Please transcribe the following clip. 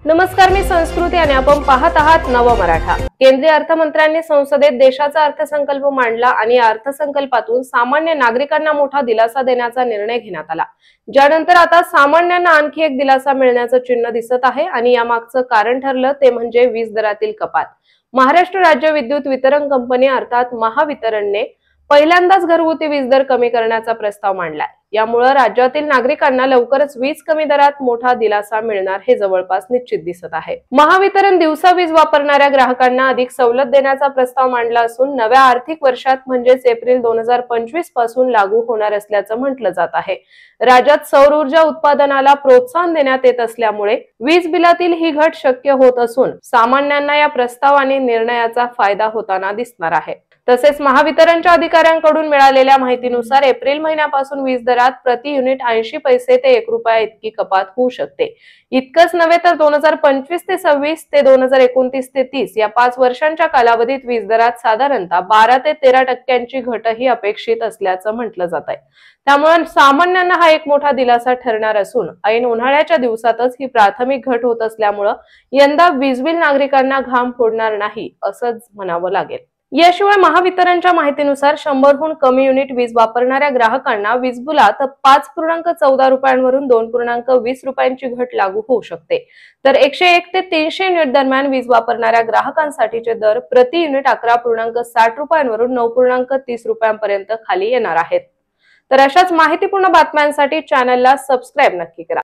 नमस्कार, मी संस्कृती आणि आपण पाहत आहात नव मराठा। केंद्रीय अर्थमंत्र्यांनी संसदेत देशाचा अर्थसंकल्प मांडला आणि या अर्थसंकल्पातून सामान्य नागरिकांना मोठा दिलासा देण्याचा निर्णय घेण्यात आला, ज्यानंतर आता सामान्यांना आणखी एक दिलासा मिळण्याचं चिन्ह दिसत आहे। आणि यामागचं कारण ठरलं ते म्हणजे वीज दरातील कपात। महाराष्ट्र राज्य विद्युत वितरण कंपनी अर्थात महावितरणने पहिल्यांदाच घरगुती वीज दर कमी करण्याचा प्रस्ताव मांडलाय। यामुळे राज्यातील नागरिकांना लवकरच वीज कमी दरात मोठा दिलासा मिळणार हे जवळपास निश्चित दिसत आहे। महावितरण दिवसा वीज वापरणाऱ्या ग्राहकांना अधिक सवलत देण्याचा प्रस्ताव मांडला असून नव्या आर्थिक वर्षात म्हणजेच एप्रिल 2025 पासून लागू होणार असल्याचं म्हटलं जात आहे। राज्यात सौर ऊर्जा उत्पादनाला प्रोत्साहन देण्यात येत असल्यामुळे वीज बिलातील ही घट शक्य होत असून सामान्यांना या प्रस्ताव आणि निर्णयाचा फायदा होताना दिसणार आहे। तसेच महावितरणच्या अधिकाऱ्यांकडून मिळालेल्या माहितीनुसार एप्रिल महिन्यापासून वीज दरात प्रति युनिट 80 पैसे ते 1 रुपया इतकी कपात होऊ शकते। इतकंच नव्हे तर 2025 ते 26 ते 2029 ते 30 या 5 वर्षांच्या कालावधीत वीज दरात साधारणतः 12 ते 13% घटही अपेक्षित असल्याचं म्हटलं जात आहे। त्यामुळे सामान्यांना हा एक मोठा दिलासा ठरणार असून ऐन उन्हाळ्याच्या दिवसातच ही प्राथमिक घट होत असल्यामुळे यंदा वीज बिल नागरिकांना घाम फोडणार नाही असंच म्हणावं लागेल। याशिवाय महावितरणच्या माहितीनुसार 100हून कमी युनिट वीज वापरणाऱ्या ग्राहकांना वीज बिलात 5.14 रुपयांवरून 2.20 रुपयांची घट लागू होऊ शकते। तर 101 ते 300 युनिट दरम्यान वीज वापरणाऱ्या ग्राहकांसाठीचे दर प्रति युनिट 11.60 रुपयांवरून 9.30 रुपयांपर्यंत खाली येणार आहेत। तर अशाच माहितीपूर्ण बातम्यांसाठी चॅनलला सबस्क्राइब नक्की करा।